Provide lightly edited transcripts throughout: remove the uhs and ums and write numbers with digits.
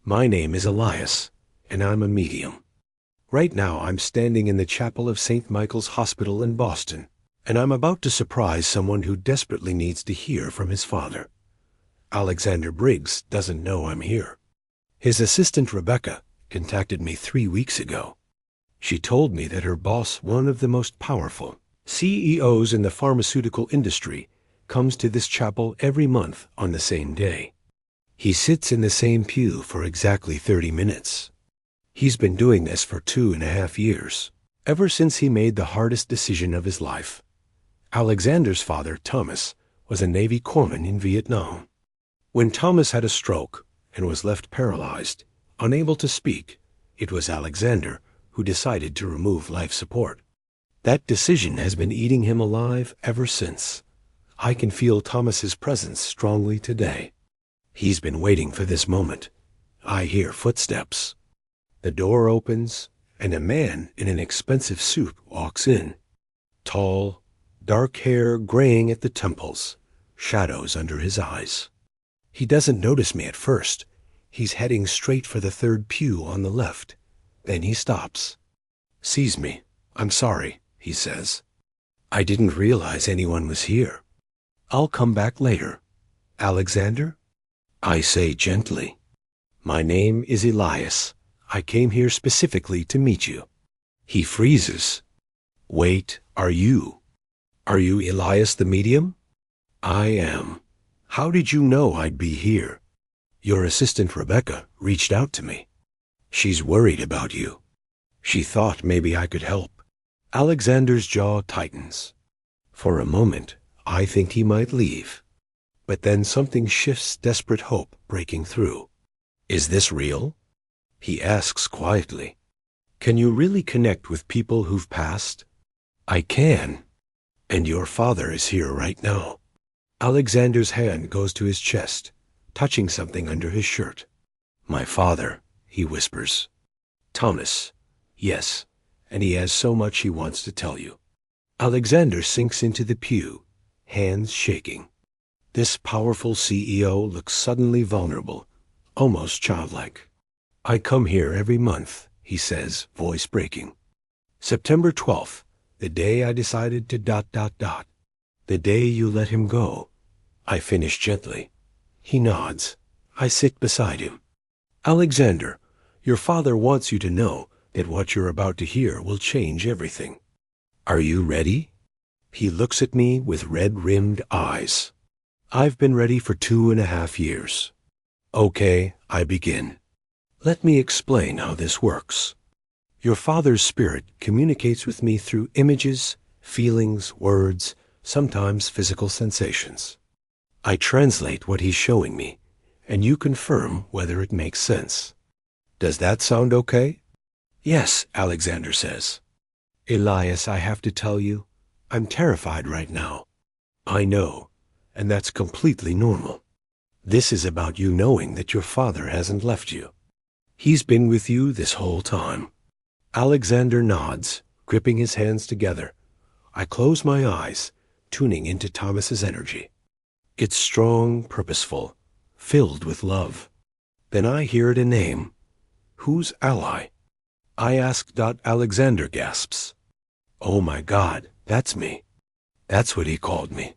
My name is Elias, and I'm a medium. Right now I'm standing in the chapel of St. Michael's Hospital in Boston, and I'm about to surprise someone who desperately needs to hear from his father. Alexander Briggs doesn't know I'm here. His assistant Rebecca contacted me 3 weeks ago. She told me that her boss, one of the most powerful CEOs in the pharmaceutical industry, comes to this chapel every month on the same day. He sits in the same pew for exactly 30 minutes. He's been doing this for 2.5 years, ever since he made the hardest decision of his life. Alexander's father, Thomas, was a Navy corpsman in Vietnam. When Thomas had a stroke and was left paralyzed, unable to speak, it was Alexander who decided to remove life support. That decision has been eating him alive ever since. I can feel Thomas's presence strongly today. He's been waiting for this moment. I hear footsteps. The door opens, and a man in an expensive suit walks in. Tall, dark hair graying at the temples, shadows under his eyes. He doesn't notice me at first. He's heading straight for the third pew on the left. Then he stops. Sees me. "I'm sorry," he says. "I didn't realize anyone was here. I'll come back later." "Alexander?" I say gently. "My name is Elias. I came here specifically to meet you." He freezes. "Wait, are you Elias the medium?" "I am. How did you know I'd be here?" "Your assistant Rebecca reached out to me. She's worried about you. She thought maybe I could help." Alexander's jaw tightens. For a moment, I think he might leave. But then something shifts, desperate hope breaking through. "Is this real?" He asks quietly. "Can you really connect with people who've passed?" "I can. And your father is here right now." Alexander's hand goes to his chest, touching something under his shirt. "My father," he whispers. "Thomas." "Yes, and he has so much he wants to tell you." Alexander sinks into the pew, hands shaking. This powerful CEO looks suddenly vulnerable, almost childlike. "I come here every month," he says, voice breaking. "September 12th, the day I decided to ... the day you let him go." I finish gently. He nods. I sit beside him. "Alexander, your father wants you to know that what you're about to hear will change everything. Are you ready?" He looks at me with red-rimmed eyes. "I've been ready for 2.5 years." "Okay," I begin. "Let me explain how this works. Your father's spirit communicates with me through images, feelings, words, sometimes physical sensations. I translate what he's showing me, and you confirm whether it makes sense. Does that sound okay?" "Yes," Alexander says. "Elias, I have to tell you, I'm terrified right now." "I know, and that's completely normal. This is about you knowing that your father hasn't left you. He's been with you this whole time." Alexander nods, gripping his hands together. I close my eyes, tuning into Thomas's energy. It's strong, purposeful, filled with love. Then I hear it a name. "Who's Ally?" I ask. Alexander gasps. "Oh my God, that's me." That's what he called me.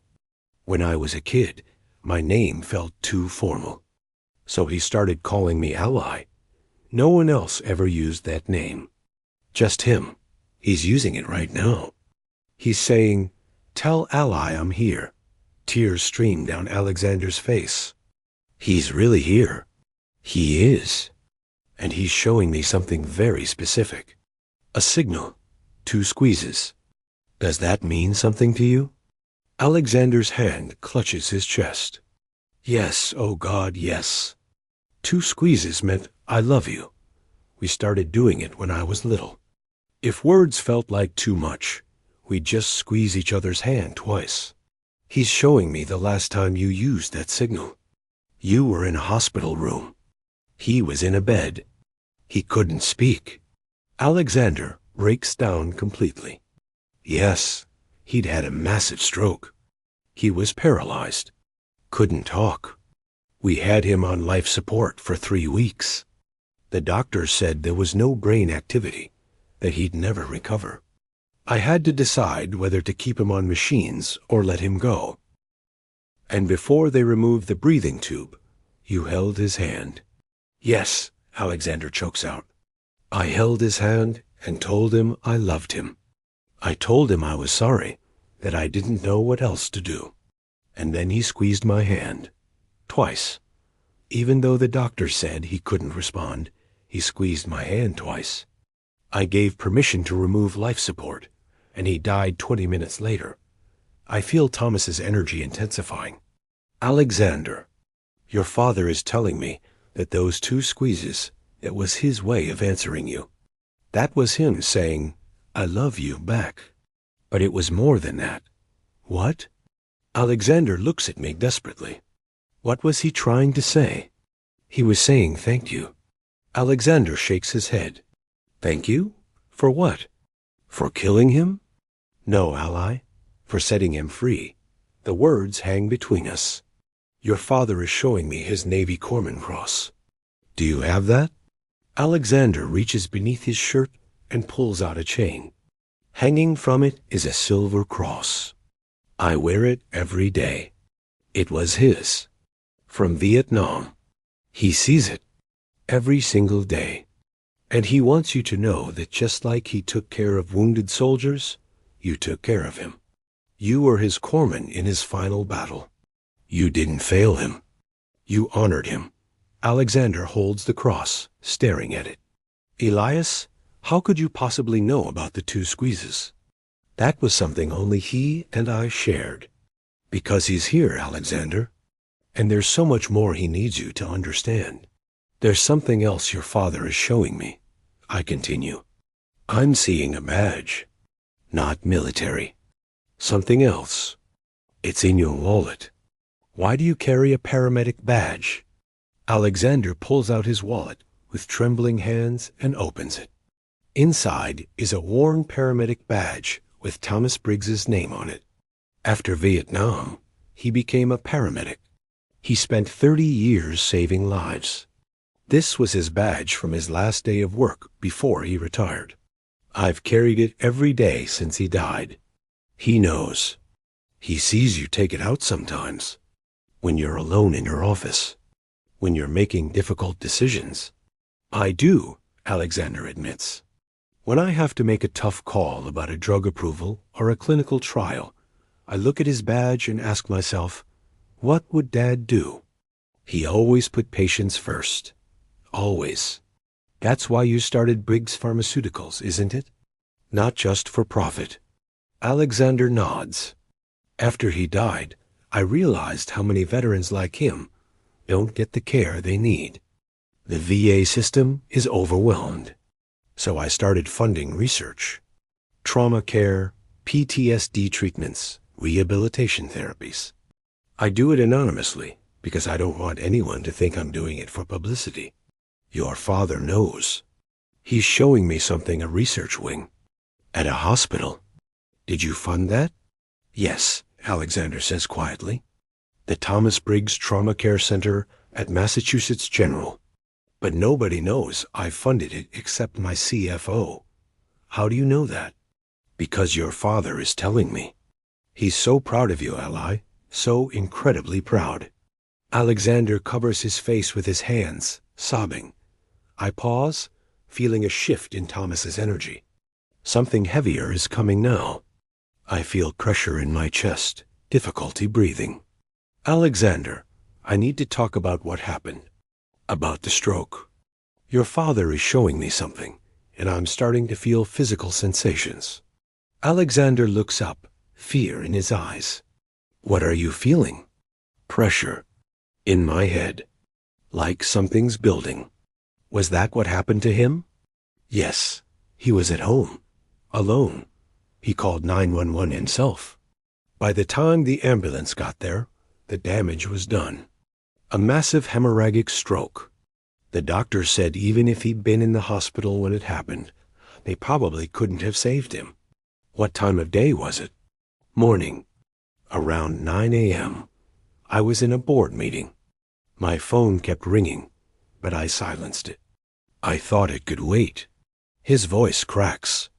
When I was a kid, my name felt too formal. So he started calling me Ally. No one else ever used that name. Just him. He's using it right now. He's saying, "Tell Ally I'm here." Tears stream down Alexander's face. He's really here. He is. And he's showing me something very specific. A signal. 2 squeezes. Does that mean something to you? Alexander's hand clutches his chest. "Yes, oh God, yes." 2 squeezes meant "I love you." We started doing it when I was little. If words felt like too much, we'd just squeeze each other's hand twice. He's showing me the last time you used that signal. You were in a hospital room. He was in a bed. He couldn't speak. Alexander breaks down completely. Yes, he'd had a massive stroke. He was paralyzed. Couldn't talk. We had him on life support for 3 weeks. The doctor said there was no brain activity, that he'd never recover. I had to decide whether to keep him on machines or let him go. And before they removed the breathing tube, you held his hand. Yes, Alexander chokes out. I held his hand and told him I loved him. I told him I was sorry, that I didn't know what else to do. And then he squeezed my hand. Twice. Even though the doctor said he couldn't respond, he squeezed my hand twice. I gave permission to remove life support, and he died 20 minutes later. I feel Thomas's energy intensifying. Alexander, your father is telling me that those 2 squeezes, it was his way of answering you. That was him saying, I love you back. But it was more than that. What? Alexander looks at me desperately. What was he trying to say? He was saying thank you. Alexander shakes his head. Thank you? For what? For killing him? No, Ally. For setting him free. The words hang between us. Your father is showing me his Navy Corpsman Cross. Do you have that? Alexander reaches beneath his shirt and pulls out a chain. Hanging from it is a silver cross. I wear it every day. It was his. From Vietnam. He sees it every single day. And he wants you to know that just like he took care of wounded soldiers, you took care of him. You were his corpsman in his final battle. You didn't fail him. You honored him. Alexander holds the cross, staring at it. Elias, how could you possibly know about the 2 squeezes? That was something only he and I shared. Because he's here, Alexander. And there's so much more he needs you to understand. There's something else your father is showing me. I continue. I'm seeing a badge. Not military. Something else. It's in your wallet. Why do you carry a paramedic badge? Alexander pulls out his wallet with trembling hands and opens it. Inside is a worn paramedic badge with Thomas Briggs's name on it. After Vietnam, he became a paramedic. He spent 30 years saving lives. This was his badge from his last day of work before he retired. I've carried it every day since he died. He knows. He sees you take it out sometimes. When you're alone in your office. When you're making difficult decisions. I do, Alexander admits. When I have to make a tough call about a drug approval or a clinical trial, I look at his badge and ask myself, what would Dad do? He always put patients first. Always. That's why you started Briggs Pharmaceuticals, isn't it? Not just for profit. Alexander nods. After he died, I realized how many veterans like him don't get the care they need. The VA system is overwhelmed. So I started funding research. Trauma care, PTSD treatments, rehabilitation therapies. I do it anonymously because I don't want anyone to think I'm doing it for publicity. Your father knows. He's showing me something a research wing. At a hospital. Did you fund that? Yes, Alexander says quietly. The Thomas Briggs Trauma Care Center at Massachusetts General. But nobody knows I funded it except my CFO. How do you know that? Because your father is telling me. He's so proud of you, Ally. So incredibly proud. Alexander covers his face with his hands, sobbing. I pause, feeling a shift in Thomas's energy. Something heavier is coming now. I feel pressure in my chest, difficulty breathing. Alexander, I need to talk about what happened. About the stroke. Your father is showing me something, and I'm starting to feel physical sensations. Alexander looks up, fear in his eyes. What are you feeling? Pressure. In my head. Like something's building. Was that what happened to him? Yes. He was at home. Alone. He called 911 himself. By the time the ambulance got there, the damage was done. A massive hemorrhagic stroke. The doctor said even if he'd been in the hospital when it happened, they probably couldn't have saved him. What time of day was it? Morning. Around 9 a.m. I was in a board meeting. My phone kept ringing, but I silenced it. I thought it could wait. His voice cracks.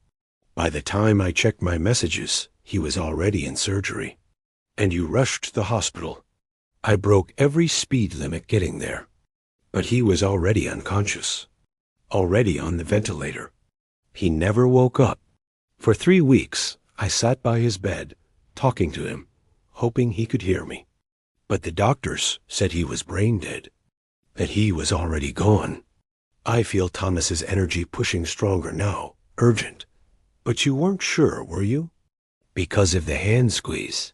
By the time I checked my messages, he was already in surgery. And you rushed to the hospital. I broke every speed limit getting there. But he was already unconscious. Already on the ventilator. He never woke up. For 3 weeks, I sat by his bed, talking to him, hoping he could hear me. But the doctors said he was brain dead. That he was already gone. I feel Thomas's energy pushing stronger now, urgent. But you weren't sure, were you? Because of the hand squeeze.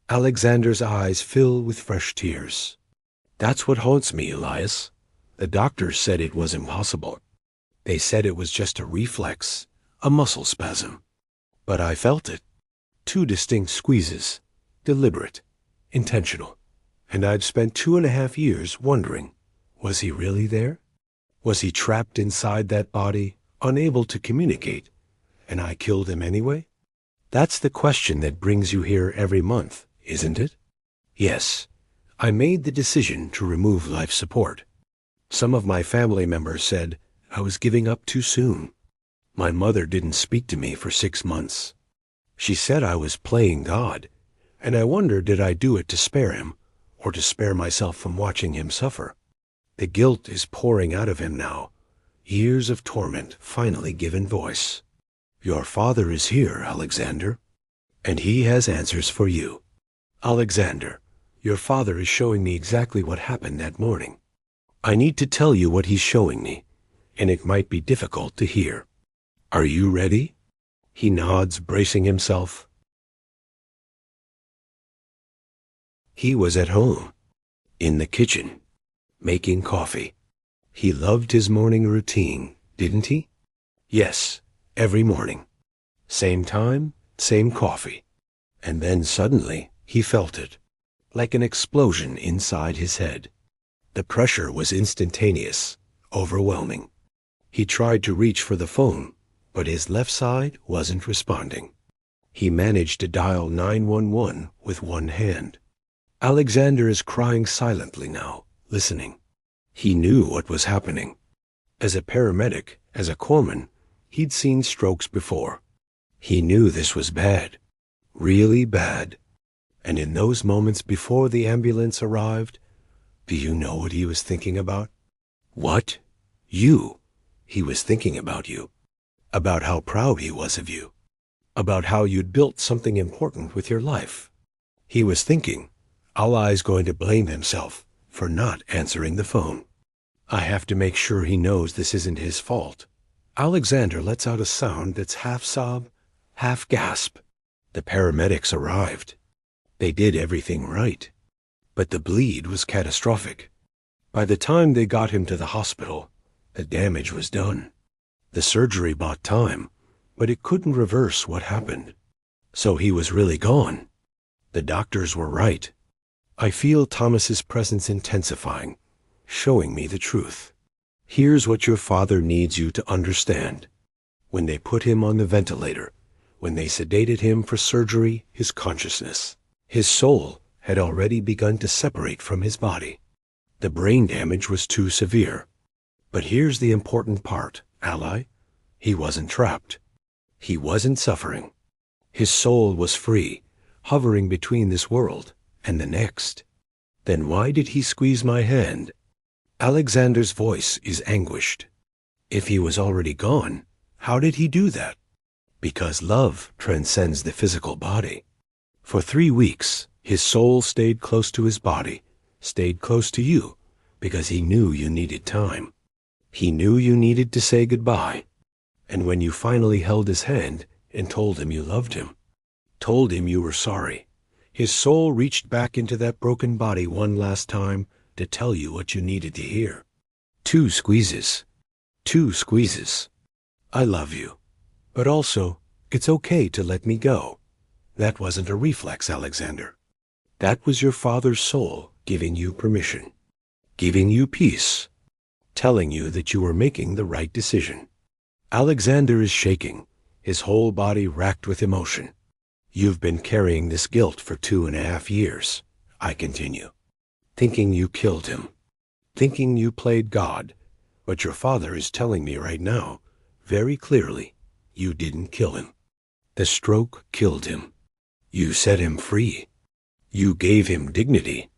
Alexander's eyes fill with fresh tears. That's what haunts me, Elias. The doctors said it was impossible. They said it was just a reflex, a muscle spasm. But I felt it. 2 distinct squeezes, deliberate, intentional. And I'd spent 2.5 years wondering, was he really there? Was he trapped inside that body, unable to communicate, and I killed him anyway? That's the question that brings you here every month, isn't it? Yes, I made the decision to remove life support. Some of my family members said I was giving up too soon. My mother didn't speak to me for 6 months. She said I was playing God, and I wondered, did I do it to spare him, or to spare myself from watching him suffer? The guilt is pouring out of him now. Years of torment finally given voice. Your father is here, Alexander, and he has answers for you. Alexander, your father is showing me exactly what happened that morning. I need to tell you what he's showing me, and it might be difficult to hear. Are you ready? He nods, bracing himself. He was at home, in the kitchen, making coffee. He loved his morning routine, didn't he? Yes, every morning. Same time, same coffee. And then suddenly he felt it, like an explosion inside his head. The pressure was instantaneous, overwhelming. He tried to reach for the phone, but his left side wasn't responding. He managed to dial 911 with one hand. Alexander is crying silently now, listening. He knew what was happening. As a paramedic, as a corpsman, he'd seen strokes before. He knew this was bad, really bad. And in those moments before the ambulance arrived, do you know what he was thinking about? What? You. He was thinking about you. About how proud he was of you. About how you'd built something important with your life. He was thinking, Eli's going to blame himself for not answering the phone. I have to make sure he knows this isn't his fault. Alexander lets out a sound that's half sob, half gasp. The paramedics arrived. They did everything right. But the bleed was catastrophic. By the time they got him to the hospital, the damage was done. The surgery bought time, but it couldn't reverse what happened. So he was really gone. The doctors were right. I feel Thomas's presence intensifying, showing me the truth. Here's what your father needs you to understand. When they put him on the ventilator, when they sedated him for surgery, his consciousness, his soul had already begun to separate from his body. The brain damage was too severe. But here's the important part, Ally. He wasn't trapped. He wasn't suffering. His soul was free, hovering between this world and the next. Then why did he squeeze my hand? Alexander's voice is anguished. If he was already gone, how did he do that? Because love transcends the physical body. For 3 weeks, his soul stayed close to his body, stayed close to you, because he knew you needed time. He knew you needed to say goodbye. And when you finally held his hand and told him you loved him, told him you were sorry, his soul reached back into that broken body one last time to tell you what you needed to hear. 2 squeezes. 2 squeezes. I love you. But also, it's okay to let me go. That wasn't a reflex, Alexander. That was your father's soul giving you permission, giving you peace, telling you that you were making the right decision. Alexander is shaking, his whole body racked with emotion. You've been carrying this guilt for 2.5 years, I continue. Thinking you killed him. Thinking you played God, But your father is telling me right now, very clearly, you didn't kill him. The stroke killed him. You set him free. You gave him dignity.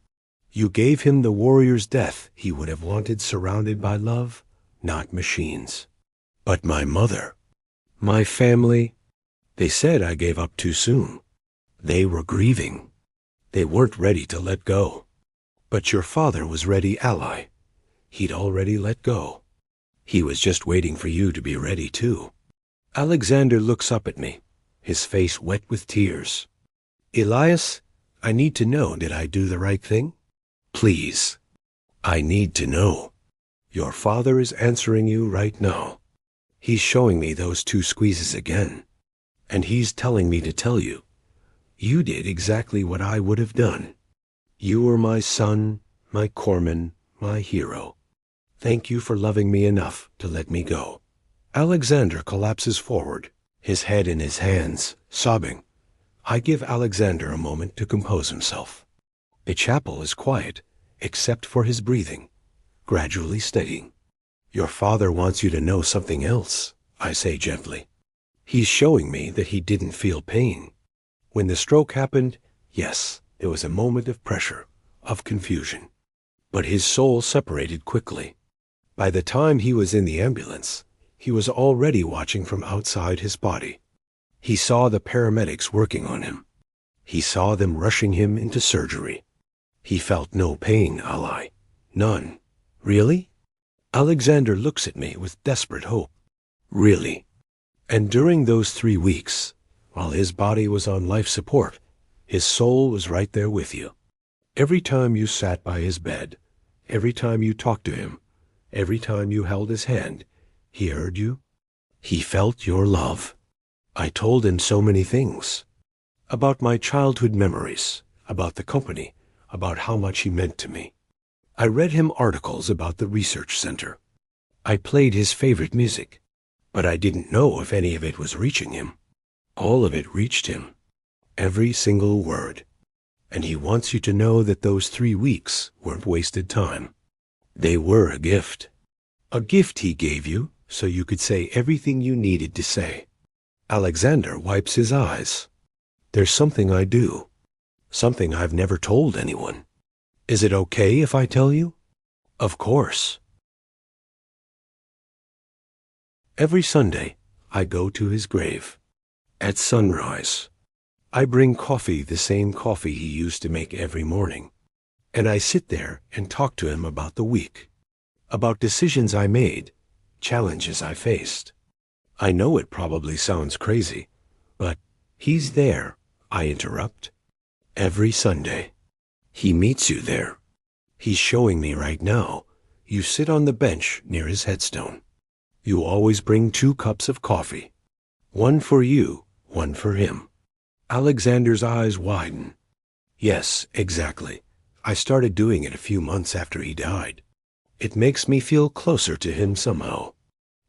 You gave him the warrior's death he would have wanted, surrounded by love, not machines. But my mother, my family, they said I gave up too soon. They were grieving. They weren't ready to let go. But your father was ready, Ally. He'd already let go. He was just waiting for you to be ready too. Alexander looks up at me, his face wet with tears. Elias, I need to know, did I do the right thing? Please. I need to know. Your father is answering you right now. He's showing me those 2 squeezes again. And he's telling me to tell you, you did exactly what I would have done. You were my son, my corpsman, my hero. Thank you for loving me enough to let me go. Alexander collapses forward, his head in his hands, sobbing. I give Alexander a moment to compose himself. The chapel is quiet, except for his breathing, gradually steadying. Your father wants you to know something else, I say gently. He's showing me that he didn't feel pain. When the stroke happened, yes, there was a moment of pressure, of confusion. But his soul separated quickly. By the time he was in the ambulance, he was already watching from outside his body. He saw the paramedics working on him. He saw them rushing him into surgery. He felt no pain, Ally. None. Really? Alexander looks at me with desperate hope. Really? And during those 3 weeks, while his body was on life support, his soul was right there with you. Every time you sat by his bed, every time you talked to him, every time you held his hand, he heard you. He felt your love. I told him so many things. About my childhood memories, about the company, about how much he meant to me. I read him articles about the research center. I played his favorite music, but I didn't know if any of it was reaching him. All of it reached him. Every single word. And he wants you to know that those 3 weeks weren't wasted time. They were a gift. A gift he gave you so you could say everything you needed to say. Alexander wipes his eyes. There's something I do. Something I've never told anyone. Is it okay if I tell you? Of course. Every Sunday, I go to his grave. At sunrise, I bring coffee, the same coffee he used to make every morning. And I sit there and talk to him about the week, about decisions I made, challenges I faced. I know it probably sounds crazy, but he's there, I interrupt. Every Sunday. He meets you there. He's showing me right now. You sit on the bench near his headstone. You always bring 2 cups of coffee. One for you, one for him. Alexander's eyes widen. Yes, exactly. I started doing it a few months after he died. It makes me feel closer to him somehow.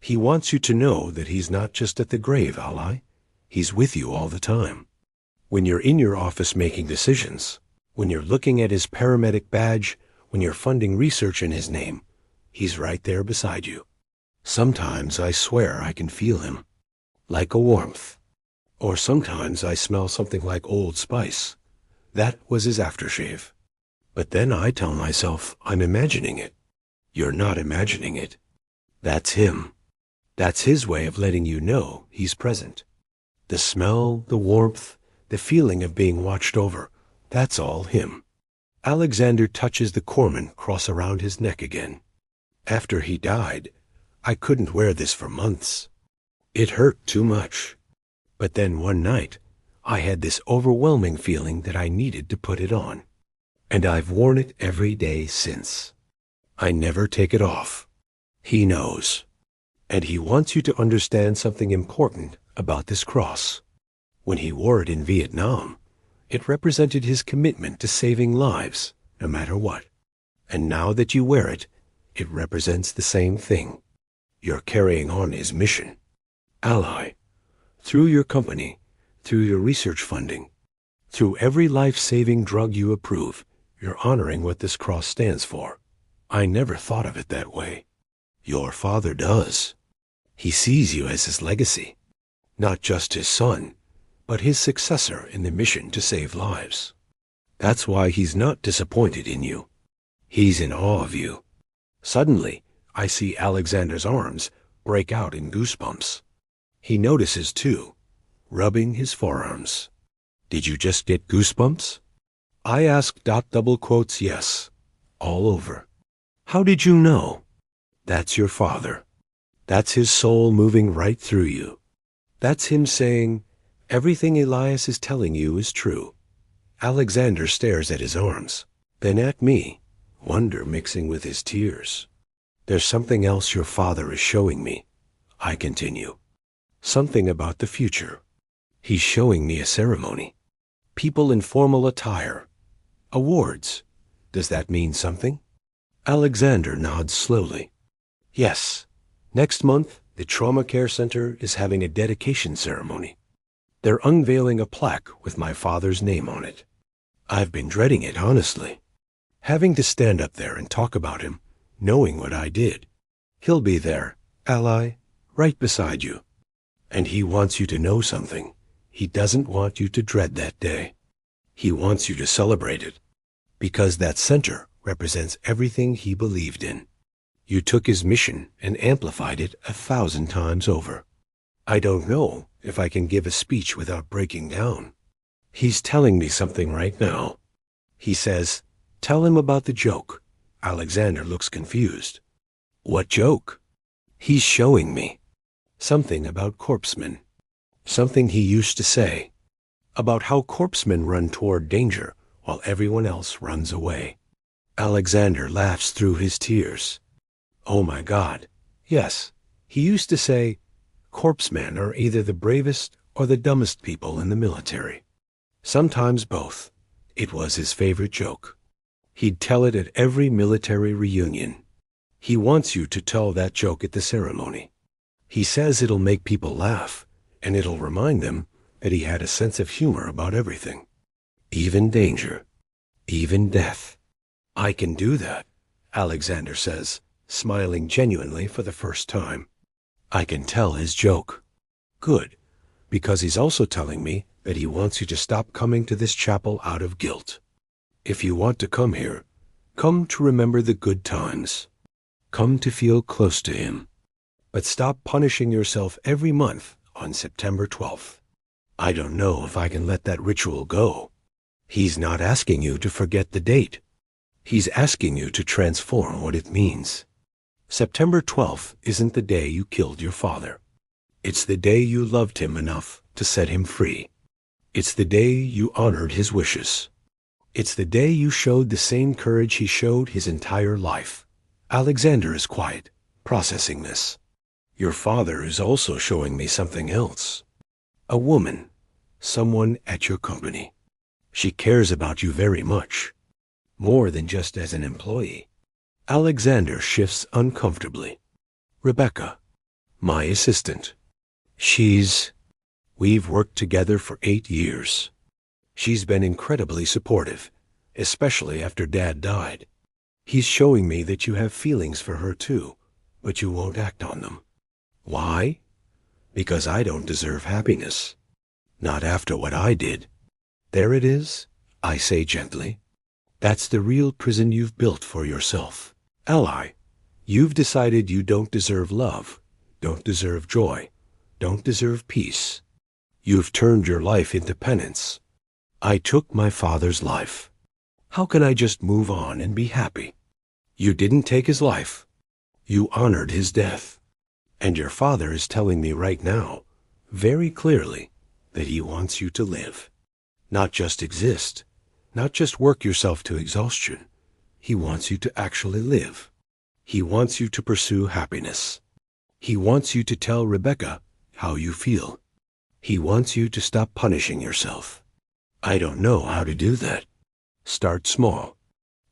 He wants you to know that he's not just at the grave, Ally. He's with you all the time. When you're in your office making decisions, when you're looking at his paramedic badge, when you're funding research in his name, he's right there beside you. Sometimes I swear I can feel him, like a warmth. Or sometimes I smell something like Old Spice. That was his aftershave. But then I tell myself I'm imagining it. You're not imagining it. That's him. That's his way of letting you know he's present. The smell, the warmth, the feeling of being watched over, that's all him. Alexander touches the corpsman cross around his neck again. After he died, I couldn't wear this for months. It hurt too much. But then one night, I had this overwhelming feeling that I needed to put it on. And I've worn it every day since. I never take it off. He knows. And he wants you to understand something important about this cross. When he wore it in Vietnam, it represented his commitment to saving lives, no matter what. And now that you wear it, it represents the same thing. You're carrying on his mission. Ally, through your company, through your research funding, through every life-saving drug you approve, you're honoring what this cross stands for. I never thought of it that way. Your father does. He sees you as his legacy, not just his son, but his successor in the mission to save lives. That's why he's not disappointed in you. He's in awe of you. Suddenly, I see Alexander's arms break out in goosebumps. He notices too, rubbing his forearms. Did you just get goosebumps? I ask. Double quotes, yes, all over. How did you know? That's your father. That's his soul moving right through you. That's him saying, everything Elias is telling you is true. Alexander stares at his arms, then at me, wonder mixing with his tears. There's something else your father is showing me, I continue. Something about the future. He's showing me a ceremony. People in formal attire. Awards. Does that mean something? Alexander nods slowly. Yes. Next month, the Trauma Care Center is having a dedication ceremony. They're unveiling a plaque with my father's name on it. I've been dreading it, honestly. Having to stand up there and talk about him, knowing what I did. He'll be there, ally, right beside you. And he wants you to know something. He doesn't want you to dread that day. He wants you to celebrate it. Because that center represents everything he believed in. You took his mission and amplified it 1,000 times over. I don't know if I can give a speech without breaking down. He's telling me something right now. He says, tell him about the joke. Alexander looks confused. What joke? He's showing me. Something about corpsemen. Something he used to say. About how corpsemen run toward danger while everyone else runs away. Alexander laughs through his tears. Oh my God. Yes, he used to say, corpsemen are either the bravest or the dumbest people in the military. Sometimes both. It was his favorite joke. He'd tell it at every military reunion. He wants you to tell that joke at the ceremony. He says it'll make people laugh, and it'll remind them that he had a sense of humor about everything. Even danger. Even death. I can do that, Alexander says, smiling genuinely for the first time. I can tell his joke. Good, because he's also telling me that he wants you to stop coming to this chapel out of guilt. If you want to come here, come to remember the good times. Come to feel close to him. But stop punishing yourself every month on September 12th. I don't know if I can let that ritual go. He's not asking you to forget the date. He's asking you to transform what it means. September 12th isn't the day you killed your father. It's the day you loved him enough to set him free. It's the day you honored his wishes. It's the day you showed the same courage he showed his entire life. Alexander is quiet, processing this. Your father is also showing me something else. A woman, someone at your company. She cares about you very much. More than just as an employee. Alexander shifts uncomfortably. Rebecca, my assistant. We've worked together for 8 years. She's been incredibly supportive, especially after Dad died. He's showing me that you have feelings for her too, but you won't act on them. Why? Because I don't deserve happiness. Not after what I did. There it is, I say gently. That's the real prison you've built for yourself. Ally, you've decided you don't deserve love, don't deserve joy, don't deserve peace. You've turned your life into penance. I took my father's life. How can I just move on and be happy? You didn't take his life. You honored his death. And your father is telling me right now, very clearly, that he wants you to live. Not just exist. Not just work yourself to exhaustion. He wants you to actually live. He wants you to pursue happiness. He wants you to tell Rebecca how you feel. He wants you to stop punishing yourself. I don't know how to do that. Start small.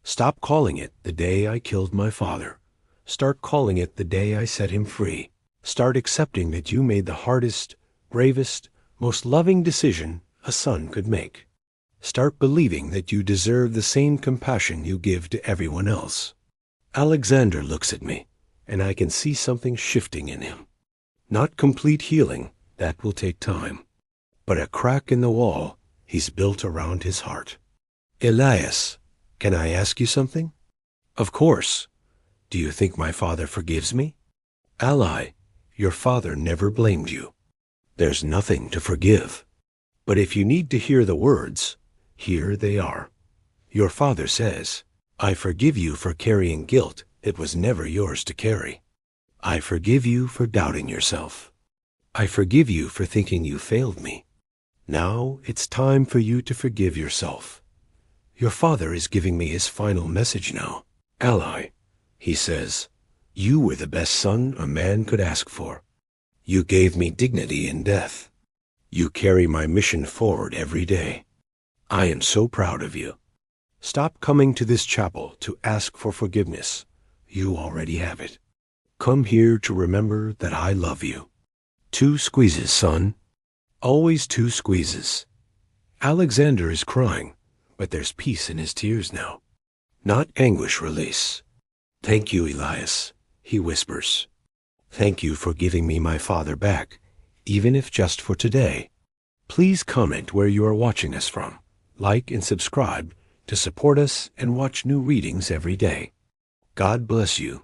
Stop calling it the day I killed my father. Start calling it the day I set him free. Start accepting that you made the hardest, bravest, most loving decision a son could make. Start believing that you deserve the same compassion you give to everyone else. Alexander looks at me, and I can see something shifting in him. Not complete healing, that will take time, but a crack in the wall he's built around his heart. Elias, can I ask you something? Of course. Do you think my father forgives me? Ally, your father never blamed you. There's nothing to forgive. But if you need to hear the words, here they are. Your father says, I forgive you for carrying guilt it was never yours to carry. I forgive you for doubting yourself. I forgive you for thinking you failed me. Now it's time for you to forgive yourself. Your father is giving me his final message now. Ally, he says, you were the best son a man could ask for. You gave me dignity in death. You carry my mission forward every day. I am so proud of you. Stop coming to this chapel to ask for forgiveness. You already have it. Come here to remember that I love you. 2 squeezes, son. Always 2 squeezes. Alexander is crying, but there's peace in his tears now. Not anguish release. Thank you, Elias, he whispers. Thank you for giving me my father back, even if just for today. Please comment where you are watching us from. Like and subscribe to support us and watch new readings every day. God bless you.